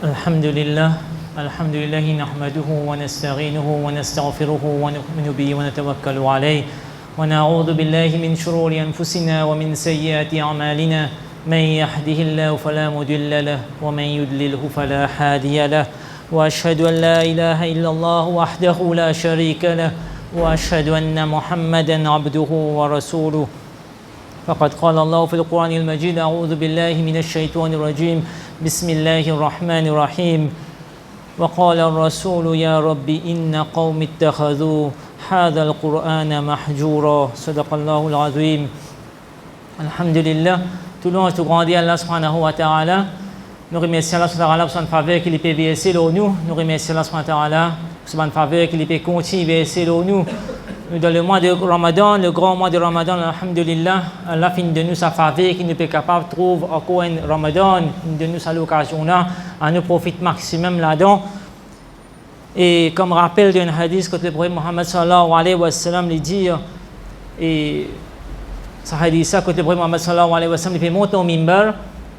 الحمد لله نحمده ونستعينه ونستغفره ونؤمن به ونتوكل عليه ونعوذ بالله من شرور أنفسنا ومن سيئات أعمالنا من يهده الله فلا مضل له ومن يضلله فلا هادي له وأشهد أن لا إله إلا الله وحده لا شريك له وأشهد أن محمدا عبده ورسوله فقد قال الله في القرآن المجيد أعوذ بالله من الشيطان الرجيم بسم الله الرحمن الرحيم وقال الرسول يا رب إن قوم اتخذوا هذا القرآن محجورا صدق الله العظيم. Alhamdulillah, tout le monde tout grandi Allah subhanahu wa ta'ala. Nous remercions Allah subhanahu wa ta'ala pour son faveur qu'il peut verser dans nous. Nous remercions Allah subhanahu wa ta'ala pour son faveur qu'il peut continuer à verser dans nous. Dans le mois de Ramadan, le grand mois de Ramadan, alhamdulillah, Allah fin de nous sa faveur qui nous est capable de trouver encore un Ramadan, de nous à l'occasion là, à nous profiter maximum là-dedans. Et comme rappel d'un hadith que le prophète Mohammed sallallahu alayhi wa sallam lui dit, et ce hadith ça que le prophète Mohammed sallallahu alayhi wa sallam lui fait monter au minbar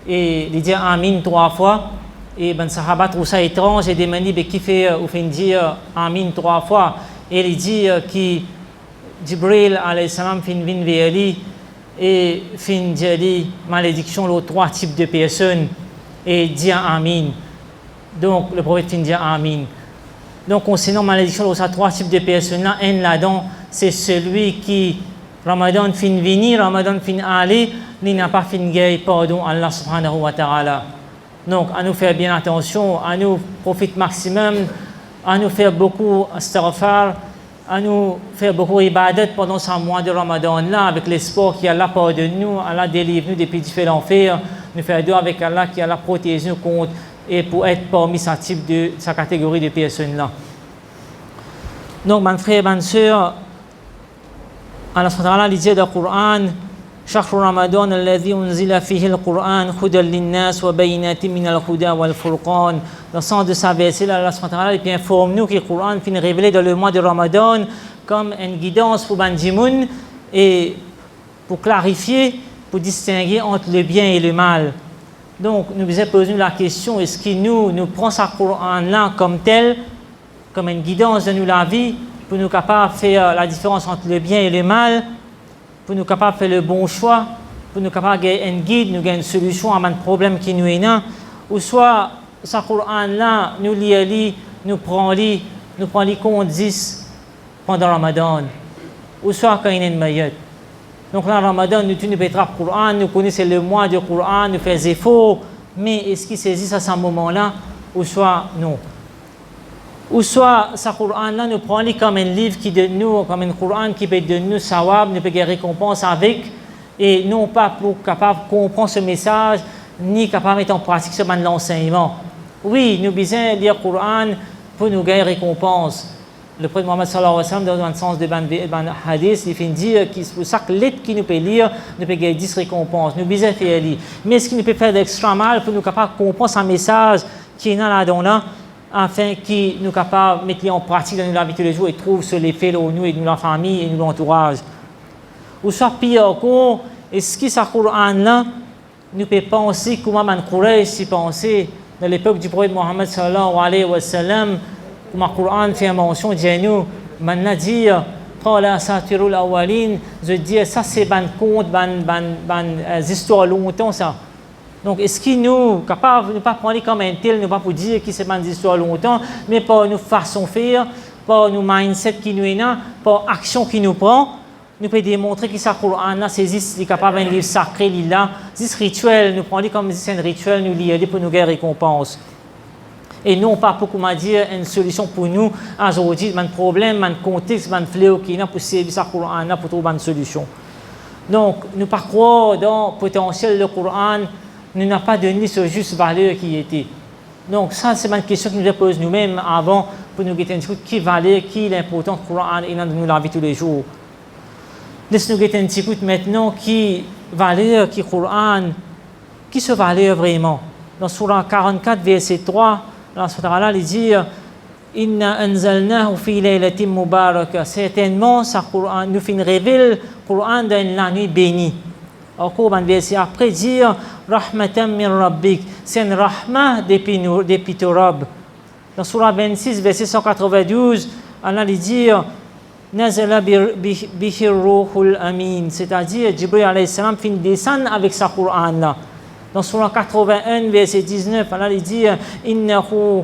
et lui dit Amin 3 fois. Et ben sahaba trouve ça étrange et demande qui fait ou fait dire Amin 3 fois. Et il dit qui Jibril alayhi salam fin vin vers et fin dit malédiction aux 3 types de personnes et dit Amin. Donc le prophète fin dit Amin. Donc concernant malédiction aux 3 types de personnes là, un là-dedans c'est celui qui Ramadan fin venir, Ramadan fin aller, il n'a pas fin gagner pardon Allah subhanahu wa ta'ala. Donc à nous faire bien attention, à nous profiter maximum, à nous faire beaucoup astaghfar, à nous faire beaucoup ibadat pendant ce mois de Ramadan là, avec l'espoir qu'Allah pardonne nous, Allah délivre nous depuis différents enfers, nous faire dua avec Allah qui Allah protège nous contre et pour être parmi sa catégorie de personnes là. Donc mes frères, mes sœurs, Allah subhanahu wa ta'ala dit dans le Coran شهر رمضان الذي أنزل فيه القرآن هدى للناس وبينات من الهدى والفرقان. Dans le sens de sa verset, Allah subhanahu wa ta'ala informe nous que le Coran finit révélé dans le mois de Ramadan comme une guidance pour Bandimoun et pour clarifier, pour distinguer entre le bien et le mal. Donc nous nous posons la question, est-ce que nous prenons ce Coran-là comme tel, comme une guidance de nous la vie, pour nous capables de faire la différence entre le bien et le mal, pour nous capables de faire le bon choix, pour nous capables de gagner un guide, nous gagner une solution à un problème qui nous est là, ou soit ce Coran-là, nous lisons, nous prenons compte 10 pendant Ramadan, ou soit quand il y a une meilleure. Donc là, Ramadan, nous tenons le Coran, nous connaissons le mois du Coran, nous faisons des efforts, mais est-ce qu'il saisit à ce moment-là, ou soit non. Ou soit ce Coran-là nous prend comme un livre qui donne nous, comme un Coran qui peut donner nous sawab, nous peut gagner récompense avec, et non pas pour capable de comprendre ce message, ni capable de mettre en pratique ce l'enseignement. Oui, nous besoin lire le Coran pour nous gagner récompense. Le prophète Mohammed sallallahu alayhi wa sallam, dans le sens de ban hadith, il fait dire que pour chaque lettre qu'il nous peut lire, nous peut gagner 10 récompenses. Nous besoin faire lire. Mais ce qui nous peut faire d'extra mal pour nous capable de comprendre ce message qui est là-dedans là, afin qu'ils nous capables de mettre en pratique dans la vie de tous les jours et trouver ce l'effet de nous et de la famille et de l'entourage. Ou soit pire encore, est-ce que ce Coran-là nous peut penser comment man Quraysh s'y pensait dans l'époque du prophète Mohammed sallallahu alayhi wa sallam, comment le Coran fait mention de nous, man a dit qala satirul awwalin, je dis ça c'est ban conte, ban histoire longtemps ça. Donc, est-ce que nous sommes capables de ne pas prendre comme un tel, ne pas pour dire que c'est une histoire longtemps, mais par nos façons de faire, par nos mindset qui nous est là, par l'action qui nous prend, nous pouvons démontrer que ce Coran-là, c'est capable d'un livre sacré, là, c'est rituel, nous prenons comme c'est un rituel, nous lions pour nous gagner récompense. Et non pas pour comment dire une solution pour nous, aujourd'hui, un problème, un contexte, un fléau qui est là pour servir ce Coran-là pour trouver une solution. Donc, nous ne pas croire dans le potentiel du Coran, nous n'avons pas donné ce juste valeur qui était. Donc ça, c'est une question que nous posons nous-mêmes avant pour nous guetter un petit coup qui valeur, qui est l'important du Coran et dans la vie tous les jours. Laisse-nous guetter un petit coup maintenant qui valeur, qui Coran, qui se valeur vraiment. Dans Surah 44, verset 3, Allah dit Inna anzalnahu fi laylatin mubarakah. Certainement, ce Coran nous fait une révèle Coran dans la nuit bénie. Encore un verset après dire Rahmatan min Rabbik, c'est une rahma depuis ton Rabb. Dans Surah 26, verset 192, Allah dit Nazala bihi ruhul amin, c'est-à-dire Jibril alayhi salam fin descendre avec sa Coran là. Dans Surah 81, verset 19, Allah dit Innahu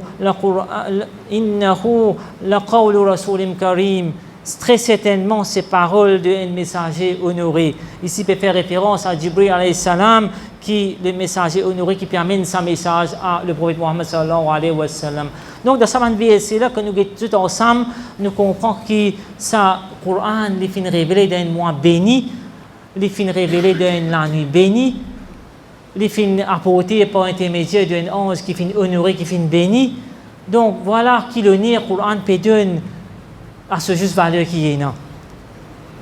laqawlu rasulim karim. Très certainement, ces paroles d'un messager honoré. Ici, il peut faire référence à Jibril alayhi salam, qui le messager honoré qui amène sa message à le prophète Mohammed sallallahu alayhi wa sallam. Donc, dans ce verset-là, que nous tous ensemble, nous comprenons que ça, Coran, il finit révélé d'un mois béni, il finit révélé d'une nuit bénie, il finit apporté par intermédiaire d'un ange qui finit honoré, qui finit béni. Donc, voilà qui le Coran peut donner à ce juste valeur qui est là.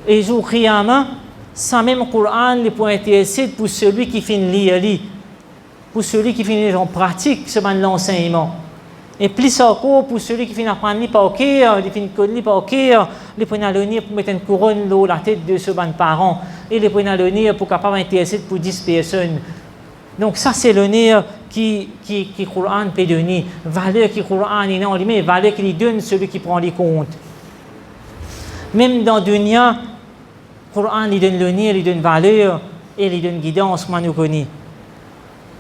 Et jour Qiyamah, ça même Coran les points intéressés pour celui qui finit lire, pour celui qui finit en pratique ce l'enseignement. Et plus encore pour celui qui finit apprendre par cœur, qui finit connaître par cœur, les points à l'honneur pour mettre une couronne dans la tête de ce parent, et les points à l'honneur pour capable intéresser pour 10 personnes. Donc ça c'est l'honneur qui Coran peut donner, valeur qui Coran est en lui-même, valeur qu'il donne celui qui prend les comptes. Même dans le dunya, le Coran il donne l'honneur, il donne valeur et il donne guidance, comme nous connaissons.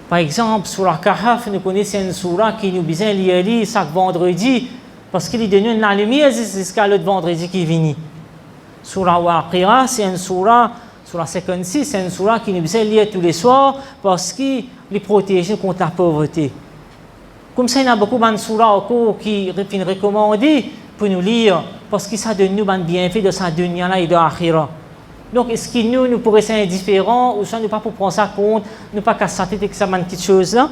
Par exemple, Surah Kahf, nous connaissons une surah qui nous besoin de lire chaque vendredi parce qu'il donne la lumière jusqu'à l'autre vendredi qui vient. Surah Waqi'a, c'est une surah 56, c'est une surah qui nous besoin de lire tous les soirs parce qu'il les protège contre la pauvreté. Comme ça, il y a beaucoup de surahs encore qui sont recommandées pour nous lire parce que ça donne nous un bienfait de sa dunya et de l'akhirah. Donc, est-ce que nous pourrions être indifférents ou ça nous pas pour prendre ça compte, nous pas casser la tête avec ça petite chose là?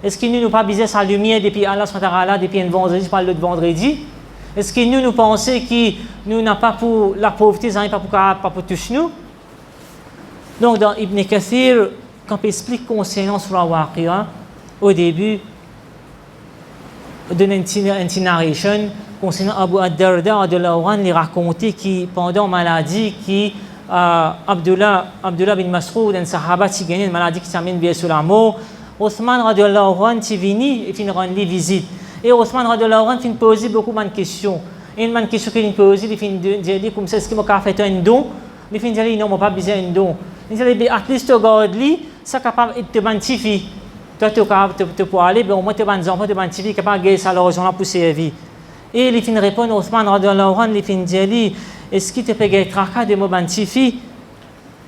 Est-ce que nous pas besoin de sa lumière depuis Allah SWT, depuis un vendredi, pas l'autre vendredi? Est-ce que nous pensons que nous n'avons pas pour la pauvreté, pas pour toucher nous? Donc, dans Ibn Kathir, quand il explique concernant Surah Waqi'a, au début, il donne une narration concernant Abu ad-Darda il racontait que pendant la maladie qui Abdullah bin Mas'ud, un sahaba qui gagnait une maladie qui s'amène bien sur la mort, Othman radiallahu anhu est venu et il rend visite. Et Othman radiallahu anhu posé beaucoup de questions. Et une question qu'il pose, il dit comme ça, est-ce qu'il m'a fait un don? Il dit non, il pas besoin d'un don. Il dit at least regarde lui, ça capable de te identifier. Toi tu es capable de pouvoir aller, mais au moins tu es enfant de t'identifier, capable de gagner ça l'argent là pour servir. Et il fin répond Othman radiallahu anhu, il fin dit est-ce qu'il te peut gagner tracas de m'identifier?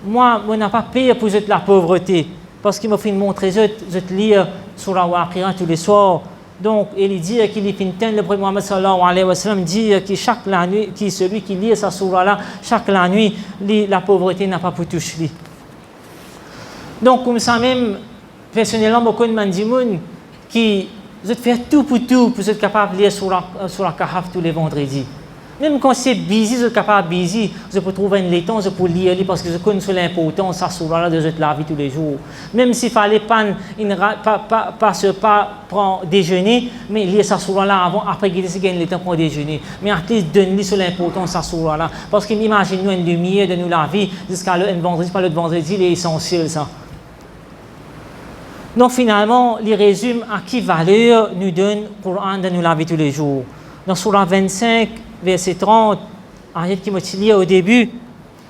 Moi, je n'ai pas payé pour la pauvreté parce qu'il m'a fait montrer je lire sur la Waqi'a tous les soirs. Donc, il dit qu'il fin le prophète Mohammed sallallahu alayhi wa sallam dit que chaque la nuit, qui celui qui lit sa surah là, chaque la nuit, la pauvreté n'a pas pour toucher. Donc, comme ça même, personnellement, beaucoup de gens qui font tout pour être capable de lire sur la Kahf tous les vendredis. Même quand c'est busy, je suis capable de busy, je peux trouver un temps, je peux lire parce que je connais l'importance de ça surah de la vie tous les jours. Même s'il fallait pas prendre déjeuner, mais lire ça surah là avant, après qu'il gagne le temps pour déjeuner. Mais à least donne-lui sur l'importance de ça surah là. Parce qu'il imagine nous une lumière de nous la vie jusqu'à le vendredi, pas le vendredi, il est essentiel ça. Donc finalement, il résume à qui valeur nous donne le Coran de nous la vie tous les jours. Dans Surah 25, verset 30, ayat qui m'a dit au début,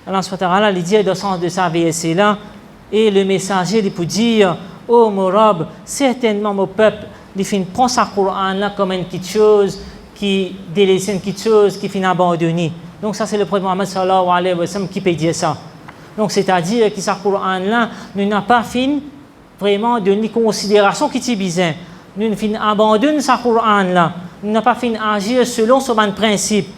Allah SWT il dit dans le sens de sa verset-là, et le messager il peut dire, oh mon Rab, certainement mon peuple, il prend sa Coran-là comme une petite chose qui délaisse, une petite chose qui finit abandonnée. Donc ça c'est le prophète Mohammed sallallahu alayhi wa sallam qui peut dire ça. Donc c'est-à-dire que sa Coran-là nous n'a pas fini vraiment de une considération qui est bizarre. Nous abandonnons sa Coran-là. Nous n'avons pas fait agir selon ce principe.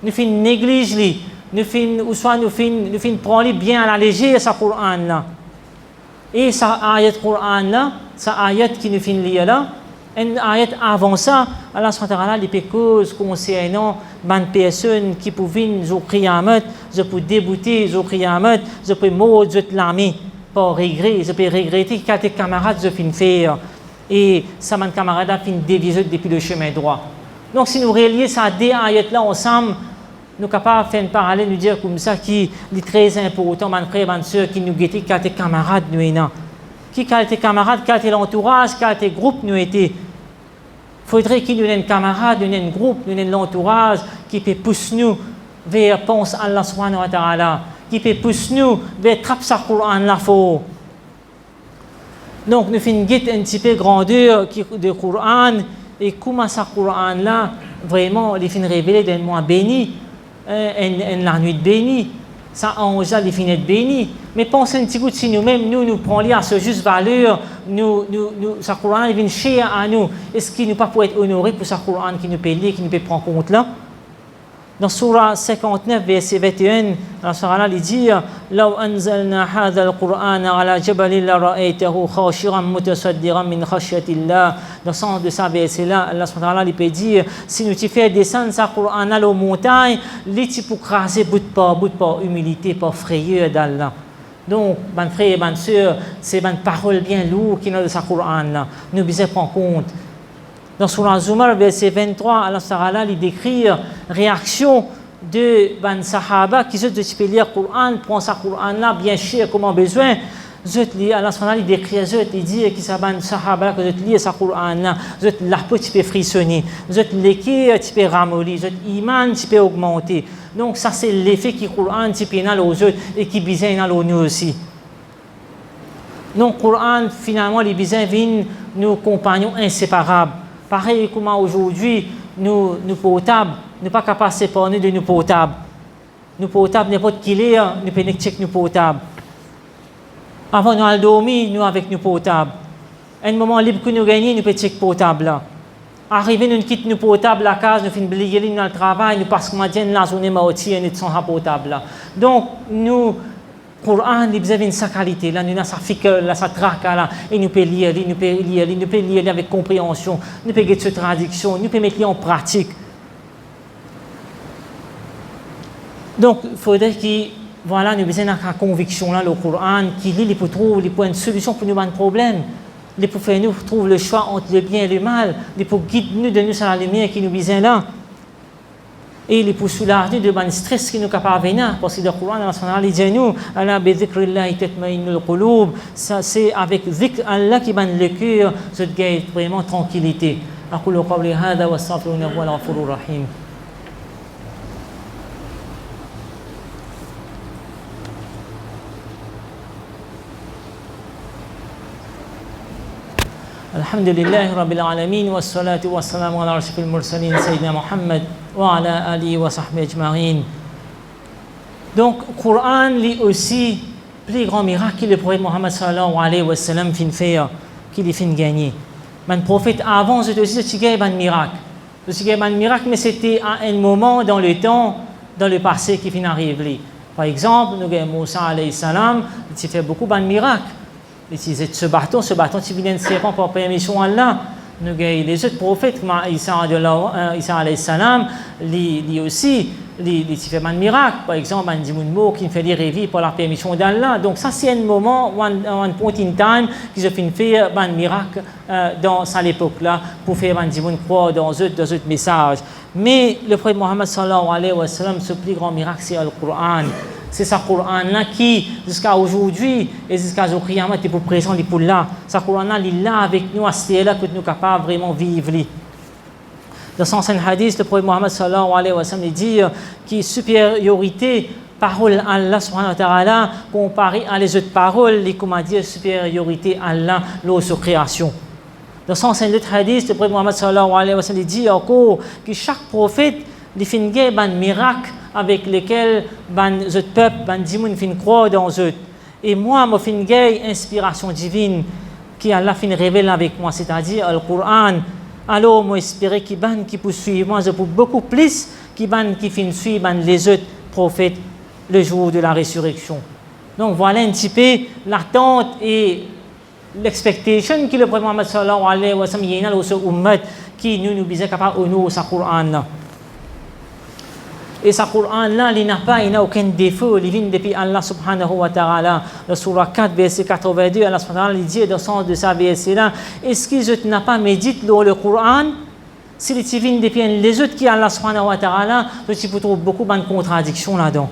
Nous faisons négliger, nous faisons prendre bien à la légère sa Coran-là. Et sa ayat Coran-là, sa ayat qui nous fait lire là, une ayat avant ça, Allah SWT les causes concernant les personnes qui pouvaient nous Qiyamah, je peux débouter nous Qiyamah, je peux mourir de l'ami par regret, je peux regretter que tes camarades je fin faire. Et ça, mon camarade a fini déviser depuis le chemin droit. Donc, si nous relions ces deux ayats-là ensemble, nous sommes capables de faire un parallèle, nous dire comme ça, qui est très important, mes frères, mes soeurs, qui nous guettent, qui étaient camarades, nous étions. Qui étaient camarades, qui étaient l'entourage, qui étaient groupe, nous étions. Il faudrait qu'il nous ait un camarade, nous ait un groupe, nous ait l'entourage, qui peut pousser nous vers penser à Allah subhanahu wa ta'ala, qui peut pousser nous vers traper sa Coran là fort. Donc, nous faisons un petit peu grandeur du Coran et comment ce Coran là, vraiment, il fait révéler d'un mois béni, la nuit bénie. Ça ange là, il finit béni. Mais pensez un petit coup si nous-mêmes, nous prenons à ce juste valeur, ce Coran il vient cher à nous. Est-ce qu'il nous pas pour être honoré pour ce Coran qui nous peut lire, qui nous peut prendre compte là? Dans Surah 59, verset 21, Allah il dit لو أنزلنا هذا القرآن على جبل لرأيته خاشعا متصدعا من خشية الله. Dans le sens de ça verset-là, Allah il peut dire si nous te faisons descendre ce Coran à la montagne, il pour craser bout par humilité, par frayeur d'Allah. Donc, mes frères et mes sœurs, c'est une parole bien lourde qui est dans ce Coran-là. Nous devons prendre compte. Dans Surah Zumar, verset 23, Allah il décrit la réaction de ban Sahaba qui se disent lire le Coran, prend ce Coran-là bien cher comme besoin. Allah il décrit, il dit que c'est ban Sahaba que vous lisez ce Coran-là, la peau peut frissonner, les cœurs peut ramollir, l'iman peut augmenter. Donc, ça c'est l'effet que le Coran peut aux autres et qui besoin à nous aussi. Donc, le Coran, finalement, les besoins viennent nos compagnons inséparables. Pareil comme aujourd'hui, nous portables, nous ne sommes pas capables de séparer de nos portables. Nos portables, n'importe qui est, nous pouvons checker nos portables. Avant, nous allons dormir, nous avec nos portables. À un moment libre que nous gagnons, nous pouvons checker nos portables. Arrivé, nous quittons nos portables à la case, nous finissons de oublier dans le travail, nous passons la journée maudite, nous sommes portables. Donc, nous, le Coran, il a une qualité, là, nous avons sa fikr, sa traka, là, et nous pouvons lire, nous pouvons lire avec compréhension, nous pouvons faire cette traduction, nous pouvons mettre en pratique. Donc, il faudrait que, voilà, nous avons une conviction, là, le Coran, qui lit, il peut trouver une solution pour nous, un problème. Il peut faire nous trouver le choix entre le bien et le mal. Il peut guider nous, de nous sur la lumière qui nous besoin là. Et il peut soulager de ban stress qui nous capable venir parce que le Coran il dit nous ala bi dhikrillahi tatma'innul qulub, ça c'est avec zikr Allah qui ban le cœur se gagne vraiment tranquillité. aqulu qawli hadha wa astaghfiruhu wa ghafurur rahim. Alhamdulillah Rabbil Alamin wa salatu wa salamu ala rashifil mursalin Sayyidina Muhammad wa ala alihi wa sahbihi ajma'in. Donc, le Coran lit aussi le plus grand miracle que le prophète Muhammad sallallahu alayhi wa sallam fin faire, qu'il fin gagner. Le prophète avant, c'était aussi un miracle. C'était un miracle, mais c'était à un moment dans le temps, dans le passé qui fin arriver. Par exemple, nous avons Moussa alayhi salam, il fait beaucoup de miracles. Il utilisait ce bâton qui vient de serpent par permission Allah. Nous avons les autres prophètes, comme Isa alayhi salam, lui aussi, il fait un miracle. Par exemple, un dimoun qui fait des rêves par la permission d'Allah. Donc, ça, c'est un moment, un point in time, qu'ils ont fait un miracle dans cette époque-là pour faire un dimoun croire dans d'autres messages. Mais le prophète Mohammed sallallahu alayhi wa sallam, ce plus grand miracle, c'est le Coran. C'est ce Coran-là qui, jusqu'à aujourd'hui et jusqu'à Qiyamah, est pour présent, il est pour là. Ce Coran-là, il est là avec nous, à ce là que nous sommes capables vraiment de vivre. Dans son hadith, le prophète Mohammed sallallahu alayhi wa sallam dit qu'il y a supériorité parole Allah subhanahu wa ta'ala comparée à les autres paroles, et comment dire supériorité à Allah, l'autre création. Dans son hadith, le prophète Mohammed sallallahu alayhi wa sallam dit encore que chaque prophète il fait un miracle avec lesquels les autres peuples, les dimoun fin croire dans eux. Et moi, je fais une inspiration divine qui Allah fin révèle avec moi, c'est-à-dire le Coran. Alors, moi, j'espère qu'il qui peut suivre moi, je peux beaucoup plus qui fin suivre les autres prophètes le jour de la résurrection. Donc, voilà un petit peu l'attente et l'expectation que le prophète Muhammad sallallahu alayhi wa sallam y a dans ummat qui nous disait capable de nous au Coran. Et ce Coran-là, il n'a aucun défaut, il vient depuis Allah subhanahu wa ta'ala. Dans Surah 4, verset 82, Allah subhanahu wa ta'ala dit dans le sens de sa verset-là, est-ce que je n'ai pas médité le Coran? Si les tivines dépendent les autres qui Allah subhanahu wa ta'ala, tu peux trouver beaucoup de contradictions là-dedans.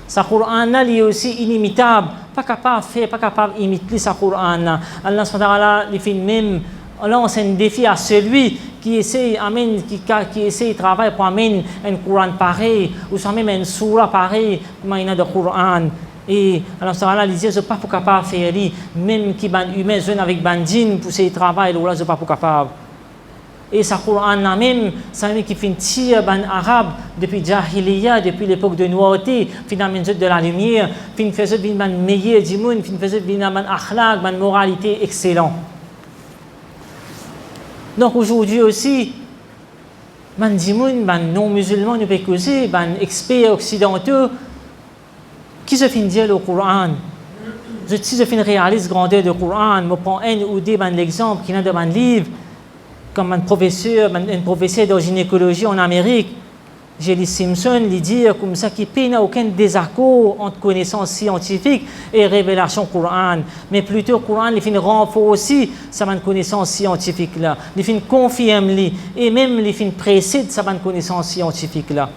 Sa Qur'an-là, il est aussi inimitable. Pas capable de faire, pas capable d'imiter sa Qur'an-là. Allah subhanahu wa ta'ala, il fait même, lance un défi à celui qui essaie de travailler pour amener un Qur'an pareil, ou soit même un surah pareil, comme il y a de Qur'an. Et Allah subhanahu wa ta'ala, il dit, je ne suis pas capable de faire, même qui est humain, jeune avec bandine, pour essayer de travailler, là, je ne suis pas capable. Et sa Qur'an là même, ça qui fait un tir arabe depuis Jahiliya, depuis l'époque de Nouauté, finalement de la lumière, fin faisait une meilleure du monde, fin faisait une akhlaq, une moralité excellente. Donc aujourd'hui aussi, man dimoun, man non musulmans nous peut causer, man experts occidentaux, qui se fin dire le Coran. Si je fin réalise grandeur du Coran, je prends un ou deux l'exemple qui est dans un livre. Comme un professeur de gynécologie en Amérique, Jerry Simpson, il dit comme ça qu'il n'y a aucun désaccord entre connaissances scientifiques et révélation Coran. Mais plutôt, le Coran, il fait renforcer sa connaissance scientifique là. Il fait confirmer et même il fait précède sa connaissance scientifique là.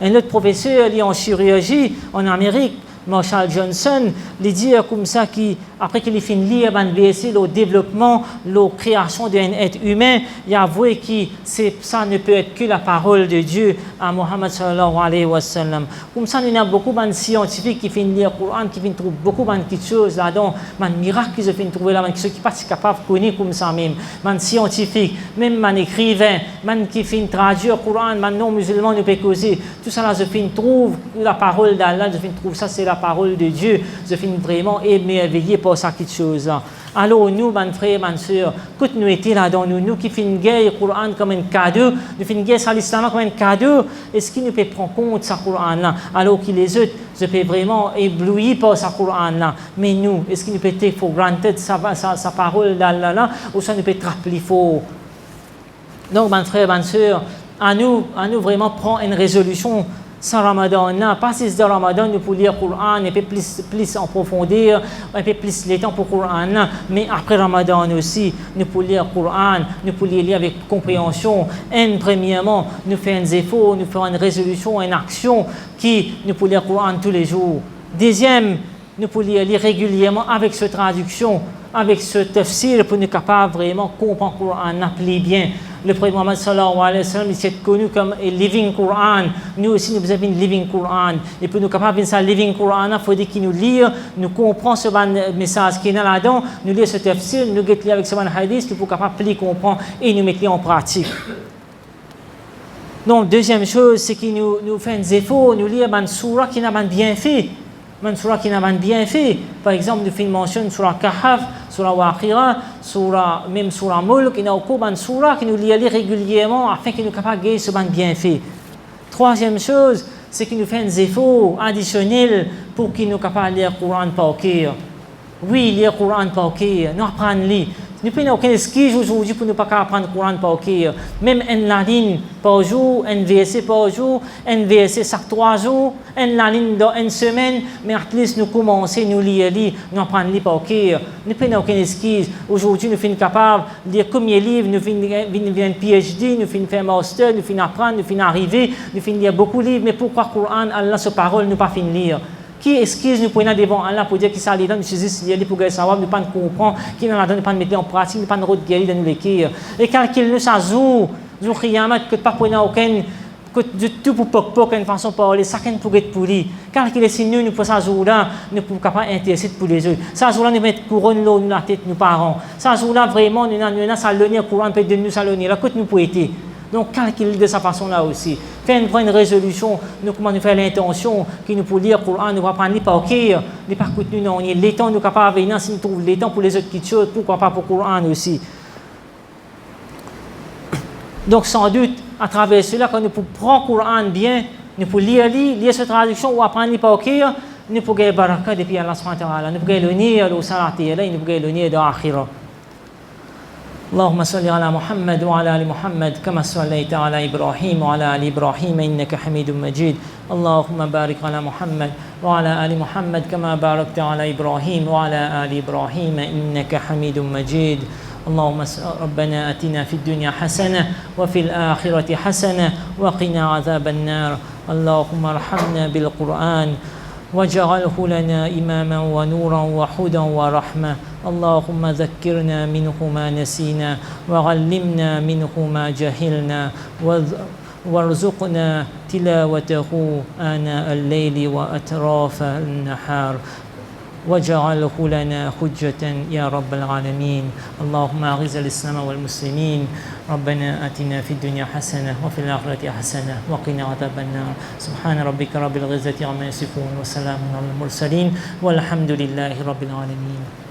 Un autre professeur, il est en chirurgie en Amérique, Marshall Johnson, il dit comme ça qu'après qu'il finit de lire le développement, la création d'un être humain, il a avoué que ça ne peut être que la parole de Dieu à Muhammad sallallahu alayhi wa sallam. Comme ça, il y a beaucoup de scientifiques qui finissent de lire le Coran, qui finissent de trouver beaucoup de choses là-dedans, des miracles qu'ils finissent de trouver là, qui ne sont pas capables de connaître comme ça même, des scientifiques, même des écrivains, qui finissent de traduire le Coran, des non-musulmans ne peuvent causer. Tout ça là, je finis de trouver la parole d'Allah, je finis de trouver ça, c'est la parole de Dieu, je finis vraiment émerveillé par ça quelque chose là. Alors nous, mes frères, mes soeurs, quand nous étions là-dedans, nous qui finissons le Coran comme un cadeau, nous finissons l'islam comme un cadeau, est-ce qu'il nous peut prendre compte de ce Coran là, alors que les autres, je peux vraiment éblouir par ce Coran là, mais nous, est-ce qu'il nous peut take for granted sa parole d'Allah là, ou ça nous peut rappeler fort? Donc, mes frères, mes soeurs, à nous vraiment prendre une résolution. Sans Ramadan, pas si c'est Ramadan, nous pouvons lire le Coran, un peu plus en profondeur, un peu plus de temps pour le Coran, mais après Ramadan aussi, nous pouvons lire le Coran, nous pouvons lire avec compréhension. Premièrement, nous faisons un effort, nous faisons une résolution, une action qui nous pouvons lire le Coran tous les jours. Deuxième, nous pouvons lire régulièrement avec cette traduction, avec ce tafsir pour nous capables vraiment comprendre le Coran, appeler bien. Le prophète Muhammad sallallahu alayhi wa sallam, il s'est connu comme un living Quran. Nous aussi, nous avons un living Quran. Et pour nous capables de faire living Quran, il faut dire qu'il nous lire, nous comprendre ce message qui est là-dedans, nous lire ce tafsir, nous lire avec ce hadith, nous pour capables de comprendre et nous mettre en pratique. Donc, deuxième chose, c'est qu'il nous fait un effort, nous lire une surah qui n'a pas bien fait. Une surah qui n'a pas bien fait. Par exemple, nous faisons mention sur la Kahf, sur la Waqira, même sur la Mulk, il y a encore une surah qui nous lit régulièrement afin qu'il nous capable de gagner ce bien fait. Troisième chose, c'est qu'il nous fait un effort additionnel pour qu'il nous capable de lire le Coran par cœur. Oui, lire le Coran par cœur, nous apprenons à lire. Nous n'avons aucun excuse aujourd'hui pour ne pas apprendre le Coran par cœur. Même une ligne par jour, un verset par jour, un verset chaque 3 jours, une ligne dans une semaine, mais à least nous commençons, nous lire, nous apprenons par cœur. Nous n'avons aucune excuse. Aujourd'hui, nous sommes capables de lire combien de livres, nous faisons un PhD, nous faisons un master, nous faisons apprendre, nous faisons arriver, nous faisons lire beaucoup de livres, mais pourquoi le Coran, Allah, sa parole, nous pas fin lire? Qui excuse nous prenons devant Allah pour dire qu'il s'allait dans nous saisir pour savoir nous pas comprendre qui nous donne pas mettre en pratique nous pas route guérir dans nous l'écrire et calcul nous ça jour qiyamah que pas prendre aucun que du tout pour poc une façon parler chacun pour être poli calculer si nous pour ça jour là nous pour capable intéresser pour les autres ça jour là nous mettre couronne dans la tête nos parents ça jour là vraiment nous salonner couronne peut de nous salonner là que nous pour être. Donc, calculer de cette façon-là aussi. Faire une résolution, nous comment nous faire l'intention, qui nous pour lire le Coran, nous va prendre par cœur, ne pas coûter nous, les temps nous capables de si nous trouvons les temps pour les autres petites choses, pourquoi pas pour le Coran aussi. Donc, sans doute, à travers cela, quand nous prenons le Coran bien, nous pouvons lire cette traduction ou apprendre par cœur, nous pouvons gagner baraka depuis Allah subhanahu wa ta'ala, nous pouvons gagner l'honneur au salat et nous pouvons gagner l'honneur de l'akhirah. اللهم صل على محمد وعلى ال محمد كما صليت على ابراهيم وعلى ال ابراهيم انك حميد مجيد اللهم بارك على محمد وعلى ال محمد كما باركت على ابراهيم وعلى ال ابراهيم انك حميد مجيد اللهم ربنا أتنا في الدنيا حسنة وفي الآخرة حسنة وقنا عذاب النار. اللهم ارحمنا بالقرآن واجعله لنا إماما ونورا وهدى ورحمة. اللهم ذكرنا منه ما نسينا وعلمنا منه ما جهلنا وارزقنا تلاوته آناء الليل وأطراف النهار واجعله لنا حجة يا رب العالمين. اللهم أعز الإسلام والمسلمين. ربنا آتنا في الدنيا حسنة وفي الآخرة حسنة وقنا عذاب النار. سبحان ربك رب العزة عما يصفون وسلام على المرسلين والحمد لله رب العالمين.